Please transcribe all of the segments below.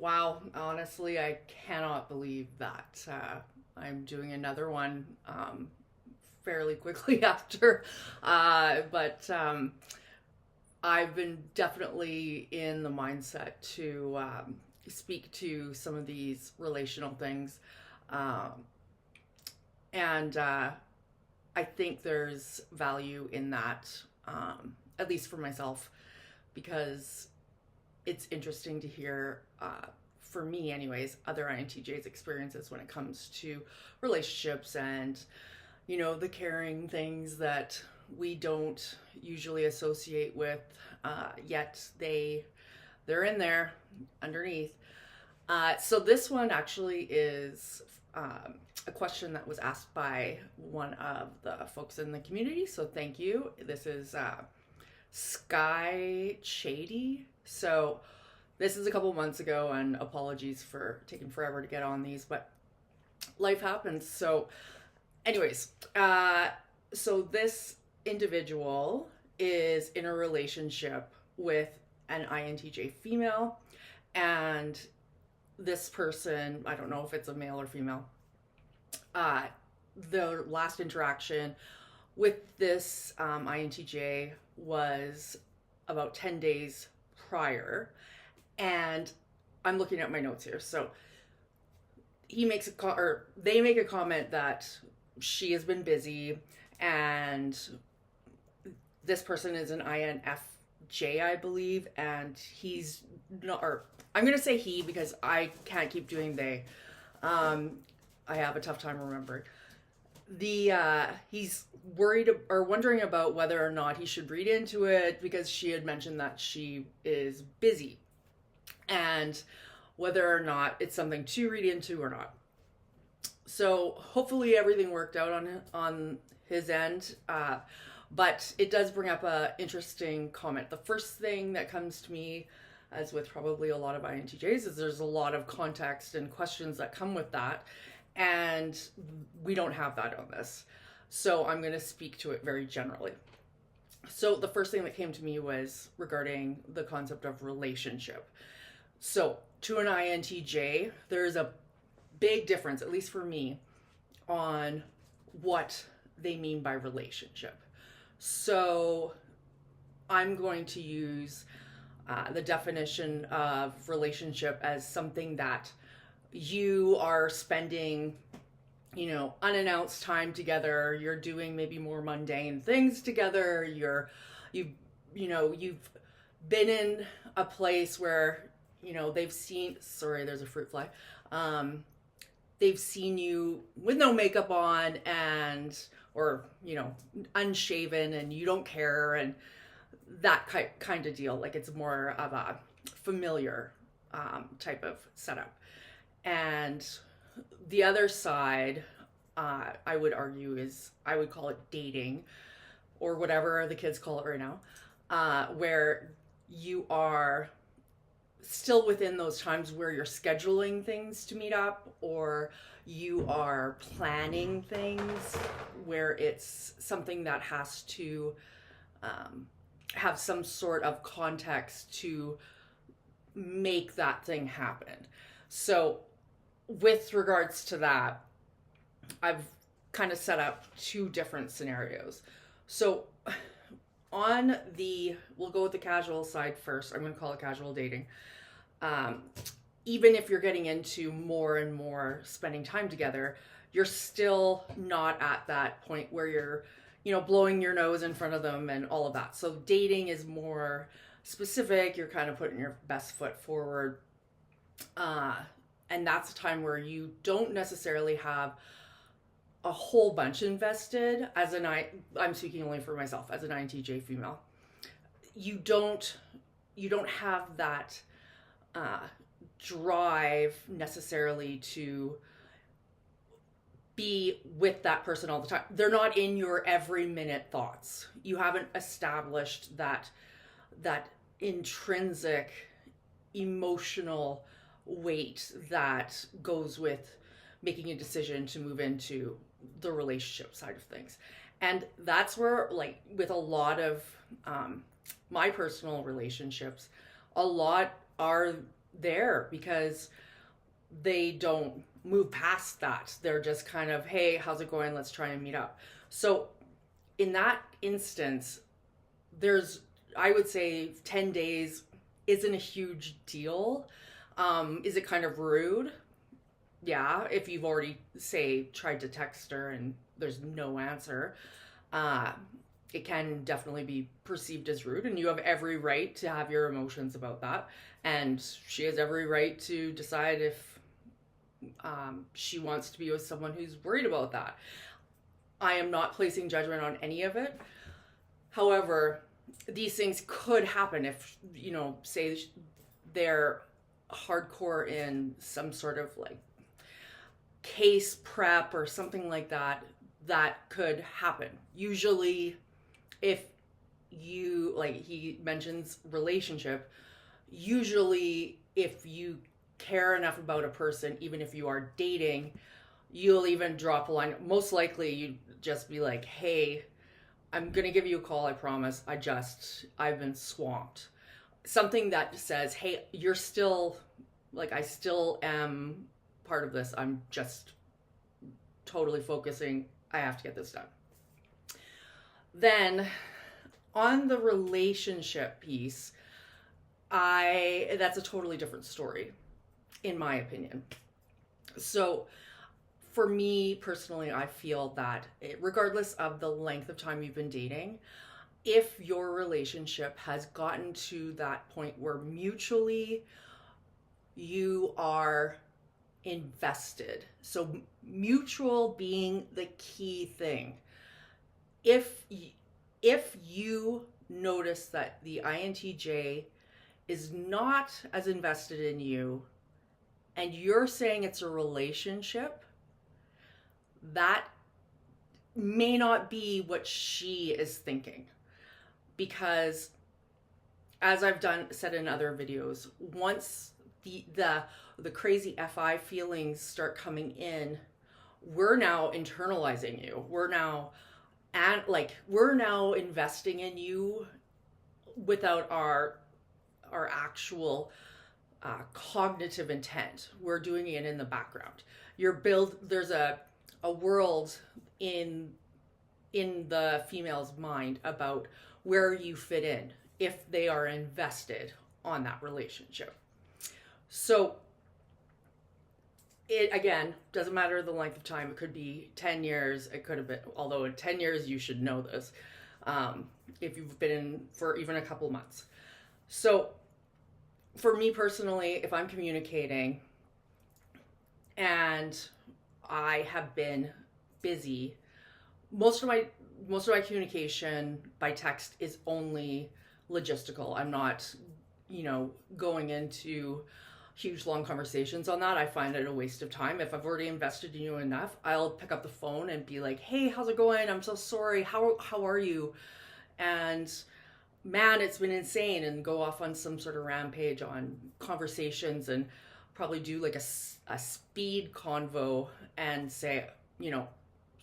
Wow, honestly, I cannot believe that. I'm doing another one fairly quickly after. But I've been definitely in the mindset to speak to some of these relational things. Um, and I think there's value in that, at least for myself, because it's interesting to hear, for me, anyways, other INTJs' experiences when it comes to relationships and, the caring things that we don't usually associate with, yet they're in there underneath. So this one actually is a question that was asked by one of the folks in the community. So thank you. This is Sky Shady. So this is a couple months ago, and apologies for taking forever to get on these, but life happens. So, anyways, so this individual is in a relationship with an INTJ female, and this person, I don't know if it's a male or female, uh, the last interaction with this INTJ was about 10 days prior. And I'm looking at my notes here. So he makes or they make a comment that she has been busy, and this person is an INFJ, I believe, and he's not, or I'm going to say he because I can't keep doing they. I have a tough time remembering. He's worried or wondering about whether or not he should read into it because she had mentioned that she is busy, and whether or not it's something to read into or not. So hopefully everything worked out on his end, but it does bring up a interesting comment. The first thing that comes to me, as with probably a lot of INTJs, is there's a lot of context and questions that come with that, and we don't have that on this. So I'm going to speak to it very generally. So the first thing that came to me was regarding the concept of relationship. So to an INTJ, there's a big difference, at least for me, on what they mean by relationship. So I'm going to use the definition of relationship as something that you are spending, unannounced time together. You're doing maybe more mundane things together. You've been in a place where, they've seen, sorry, there's a fruit fly. They've seen you with no makeup on or unshaven, and you don't care, and that kind of deal. Like, it's more of a familiar type of setup. And the other side, I would argue, is I would call it dating, or whatever the kids call it right now, where you are still within those times where you're scheduling things to meet up, or you are planning things where it's something that has to have some sort of context to make that thing happen. So with regards to that, I've kind of set up two different scenarios. So we'll go with the casual side first. I'm going to call it casual dating. Even if you're getting into more and more spending time together, you're still not at that point where you're, blowing your nose in front of them and all of that. So dating is more specific. You're kind of putting your best foot forward. And that's a time where you don't necessarily have a whole bunch invested. I'm speaking only for myself as an INTJ female. You don't have that drive necessarily to be with that person all the time. They're not in your every minute thoughts. You haven't established that intrinsic emotional weight that goes with making a decision to move into the relationship side of things. And that's where, like, with a lot of my personal relationships, a lot are there because they don't move past that. They're just kind of, hey, how's it going? Let's try and meet up. So in that instance, there's, I would say 10 days isn't a huge deal. Is it kind of rude? Yeah, if you've already, say, tried to text her and there's no answer, uh, it can definitely be perceived as rude, and you have every right to have your emotions about that. And she has every right to decide if she wants to be with someone who's worried about that. I am not placing judgment on any of it. However, these things could happen if, say they're hardcore in some sort of like case prep or something like that. That could happen. Usually, if you, like he mentions relationship, usually if you care enough about a person, even if you are dating, you'll even drop a line. Most likely you'd just be like, hey, I'm going to give you a call, I promise. I've been swamped. Something that says, hey, you're still, like, I still am part of this. I'm just totally focusing. I have to get this done. Then on the relationship piece, that's a totally different story, in my opinion. So for me personally, I feel that regardless of the length of time you've been dating, if your relationship has gotten to that point where mutually you are invested, so mutual being the key thing. If you notice that the INTJ is not as invested in you and you're saying it's a relationship, that may not be what she is thinking. Because as I've said in other videos, once the crazy FI feelings start coming in, we're now internalizing you. We're now investing in you without our actual cognitive intent. We're doing it in the background. There's a world in the female's mind about where you fit in if they are invested on that relationship. So it, again, doesn't matter the length of time. It could be 10 years. It could have been, although in 10 years you should know this, if you've been in for even a couple of months. So for me personally, if I'm communicating and I have been busy, most of my communication by text is only logistical. I'm not, going into huge long conversations on that. I find it a waste of time. If I've already invested in you enough, I'll pick up the phone and be like, hey, how's it going? I'm so sorry. How are you? And man, it's been insane, and go off on some sort of rampage on conversations and probably do like a speed convo and say,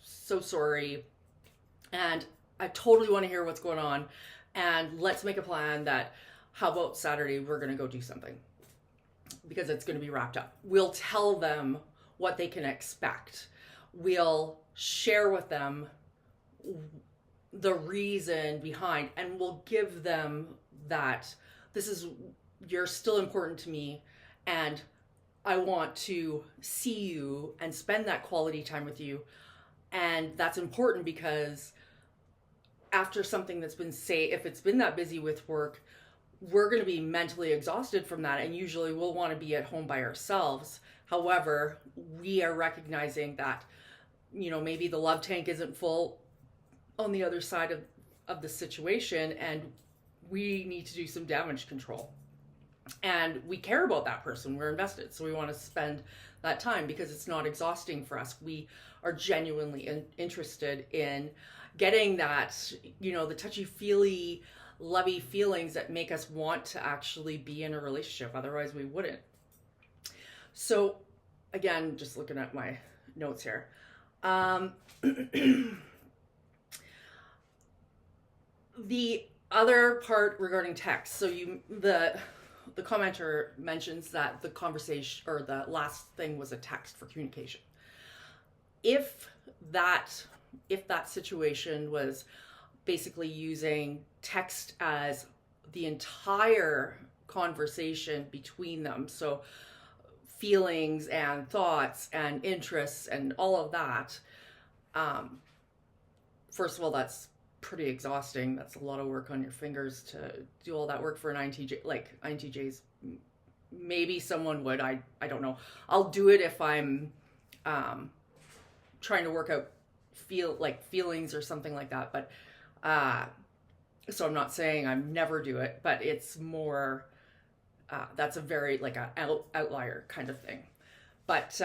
so sorry. And I totally want to hear what's going on. And let's make a plan that, how about Saturday, we're going to go do something because it's going to be wrapped up. We'll tell them what they can expect. We'll share with them the reason behind, and we'll give them that you're still important to me, and I want to see you and spend that quality time with you. And that's important because after something that's been, if it's been that busy with work, we're going to be mentally exhausted from that, and usually we'll want to be at home by ourselves. However, we are recognizing that, maybe the love tank isn't full on the other side of the situation, and we need to do some damage control. And we care about that person. We're invested. So we want to spend that time because it's not exhausting for us. We are genuinely interested in getting that, the touchy-feely, lovey feelings that make us want to actually be in a relationship. Otherwise, we wouldn't. So, again, just looking at my notes here. The other part regarding text. So the commenter mentions that the conversation or the last thing was a text for communication. If that situation was basically using text as the entire conversation between them, so feelings and thoughts and interests and all of that, first of all, that's pretty exhausting. That's a lot of work on your fingers to do all that work for an INTJ. Like INTJs, maybe someone would. I don't know. I'll do it if I'm trying to work out feelings or something like that. But so I'm not saying I never do it, but it's more that's a very like an outlier kind of thing. But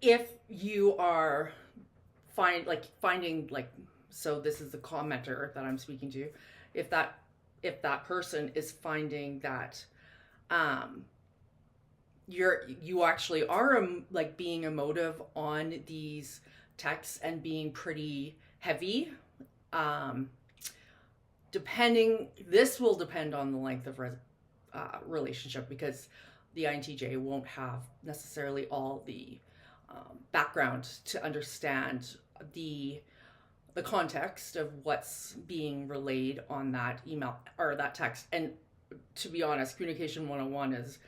if you are finding so this is the commenter that I'm speaking to, if that person is finding that you actually are like being emotive on these texts and being pretty heavy, this will depend on the length of relationship, because the INTJ won't have necessarily all the background to understand the context of what's being relayed on that email or that text. And to be honest, communication 101 is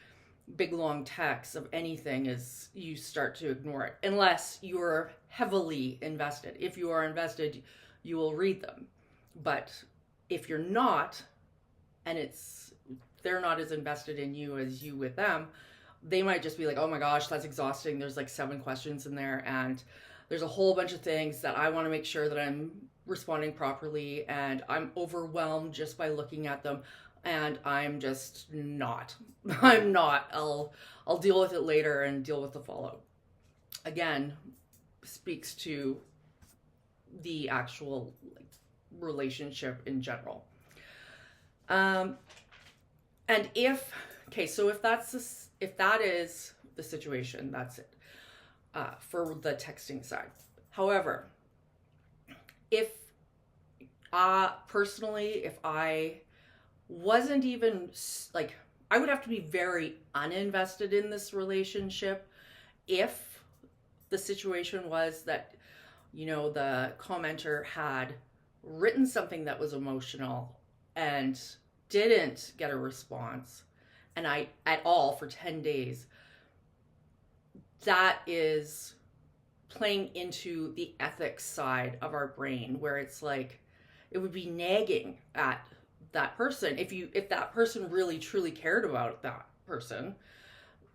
big long text of anything is you start to ignore it unless you're heavily invested. If you are invested, you will read them. But if you're not, and they're not as invested in you as you with them, they might just be like, oh my gosh, that's exhausting. There's like 7 questions in there, and there's a whole bunch of things that I want to make sure that I'm responding properly, and I'm overwhelmed just by looking at them, and I'm just not. I'm not. I'll deal with it later and deal with the fallout. Again, speaks to the actual relationship in general. And if that is the situation, that's it for the texting side. However, if personally, if I wasn't even like, I would have to be very uninvested in this relationship if the situation was that, the commenter had written something that was emotional and didn't get a response, and I at all for 10 days, that is playing into the ethics side of our brain, where it's like, it would be nagging at that person. If that person really truly cared about that person,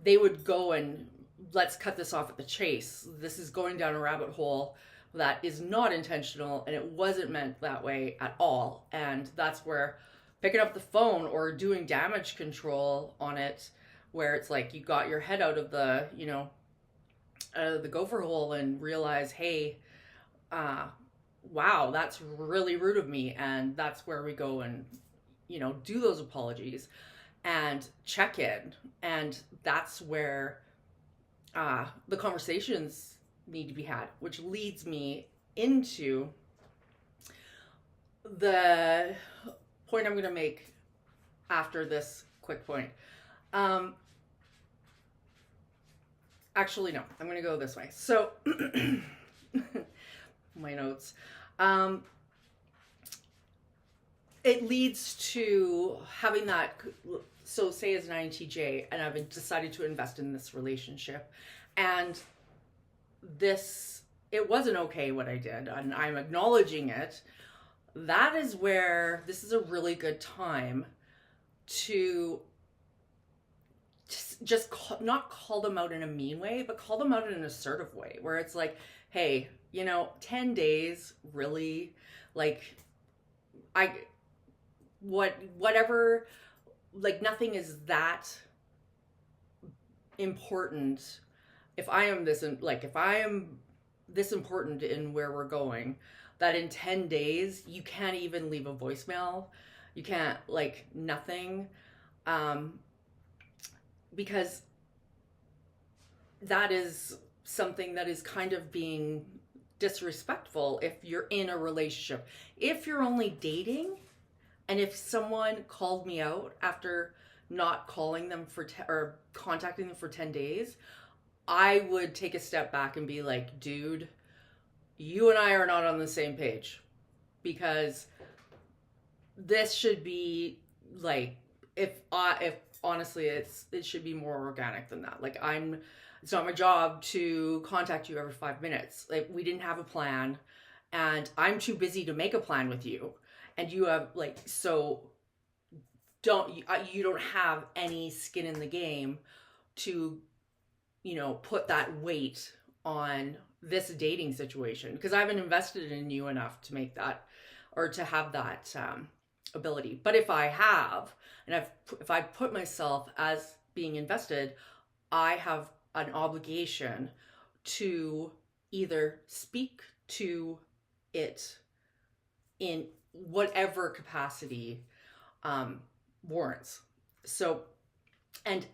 they would go and let's cut this off at the chase. This is going down a rabbit hole that is not intentional, and it wasn't meant that way at all. And that's where picking up the phone or doing damage control on it, where it's like you got your head out of the the gopher hole and realize, hey, wow, that's really rude of me. And that's where we go and do those apologies and check in. And that's where the conversations need to be had, which leads me into the point I'm going to make after this quick point. Actually, no, I'm going to go this way. So, my notes. It leads to having that, so say as an INTJ, and I've decided to invest in this relationship, and it wasn't okay what I did, and I'm acknowledging it. That is where this is a really good time to just not call them out in a mean way, but call them out in an assertive way, where it's like, hey, 10 days, really? Like, whatever, like, nothing is that important. If I am this important in where we're going, that in 10 days, you can't even leave a voicemail. You can't, nothing. Because that is something that is kind of being disrespectful if you're in a relationship. If you're only dating, And if someone called me out after not calling them or contacting them for 10 days, I would take a step back and be like, dude, you and I are not on the same page, because this should be like, if honestly, it should be more organic than that. Like, it's not my job to contact you every 5 minutes. Like, we didn't have a plan, and I'm too busy to make a plan with you. And you have like, so you don't have any skin in the game to, put that weight on this dating situation, because I haven't invested in you enough to make that, or to have that ability. But if I have, and if I put myself as being invested, I have an obligation to either speak to it in whatever capacity warrants. So, and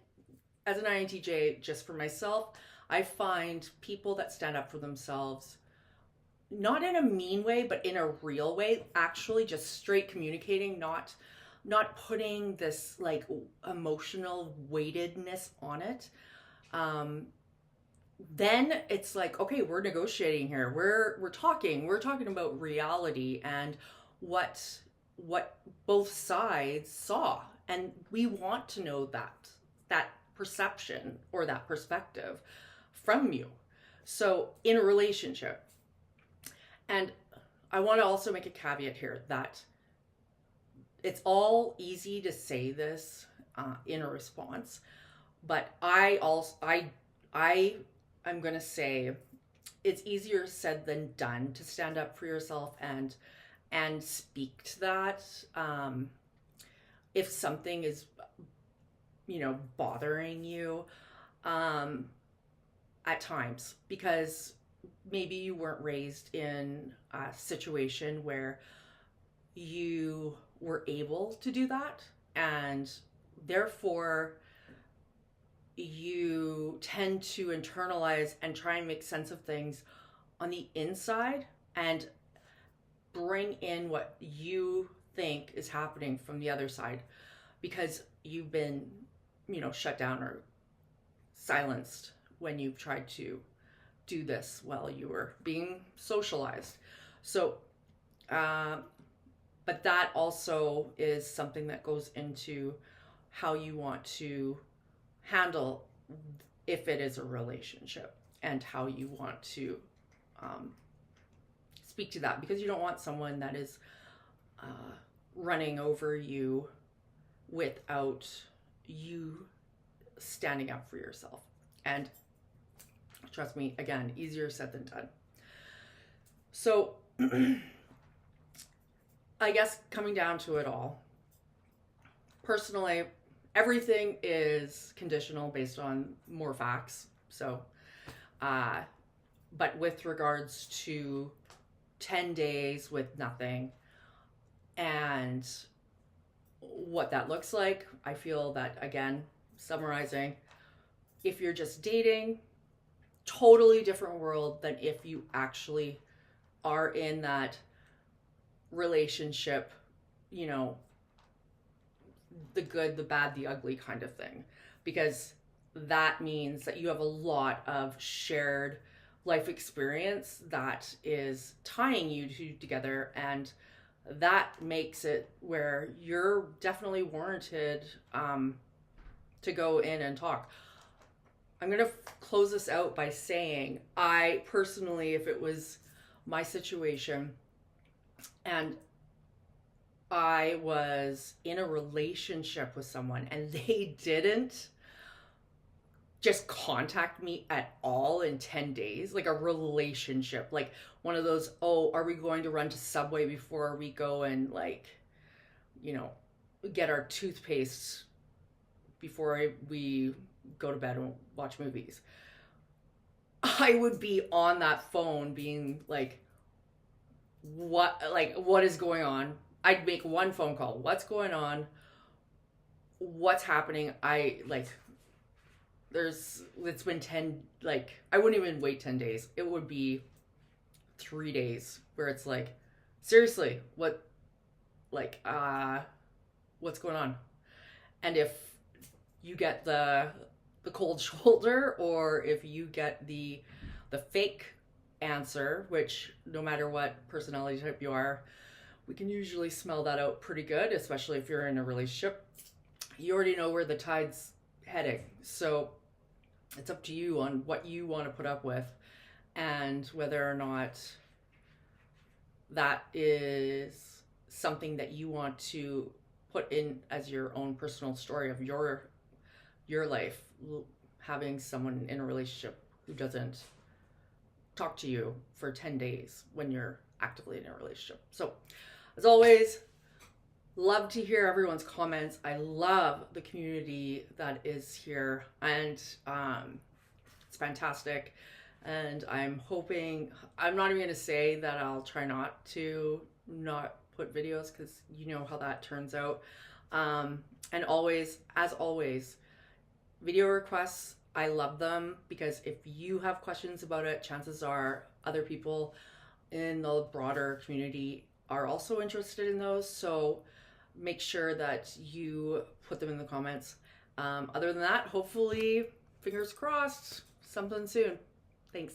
as an INTJ, just for myself, I find people that stand up for themselves, not in a mean way, but in a real way, actually just straight communicating, not putting this like emotional weightedness on it. Then it's like, okay, we're negotiating here. We're talking about reality and what both sides saw. And we want to know that perception or that perspective from you. So in a relationship, and I want to also make a caveat here that it's all easy to say this in a response, but I'm going to say it's easier said than done to stand up for yourself and speak to that. If something is, bothering you at times, because maybe you weren't raised in a situation where you were able to do that, and therefore you tend to internalize and try and make sense of things on the inside and bring in what you think is happening from the other side, because you've been, shut down or silenced when you've tried to do this while you were being socialized. So, but that also is something that goes into how you want to handle if it is a relationship, and how you want to speak to that, because you don't want someone that is running over you without you standing up for yourself. And trust me, again, easier said than done. So I guess coming down to it all, personally, everything is conditional based on more facts. So, but with regards to 10 days with nothing and what that looks like, I feel that, again, summarizing, if you're just dating, totally different world than if you actually are in that relationship, the good, the bad, the ugly kind of thing, because that means that you have a lot of shared life experience that is tying you two together, and that makes it where you're definitely warranted to go in and talk. I'm going to close this out by saying, I personally, if it was my situation and I was in a relationship with someone and they didn't just contact me at all in 10 days, like a relationship, like one of those, oh, are we going to run to Subway before we go and get our toothpaste before we go to bed and watch movies, I would be on that phone being like, what is going on? I'd make one phone call. What's going on? What's happening? It's been 10, I wouldn't even wait 10 days. It would be 3 days where it's like, seriously, what like, what's going on? And if you get the cold shoulder, or if you get the fake answer, which no matter what personality type you are, we can usually smell that out pretty good, especially if you're in a relationship. You already know where the tide's heading. So it's up to you on what you want to put up with and whether or not that is something that you want to put in as your own personal story of your life, having someone in a relationship who doesn't talk to you for 10 days when you're actively in a relationship. So as always, love to hear everyone's comments. I love the community that is here, and it's fantastic. And I'm hoping, I'm not even going to say that I'll try not put videos, because you know how that turns out. And always, as always, video requests, I love them, because if you have questions about it, chances are other people in the broader community are also interested in those. So make sure that you put them in the comments. Other than that, hopefully, fingers crossed, something soon. Thanks.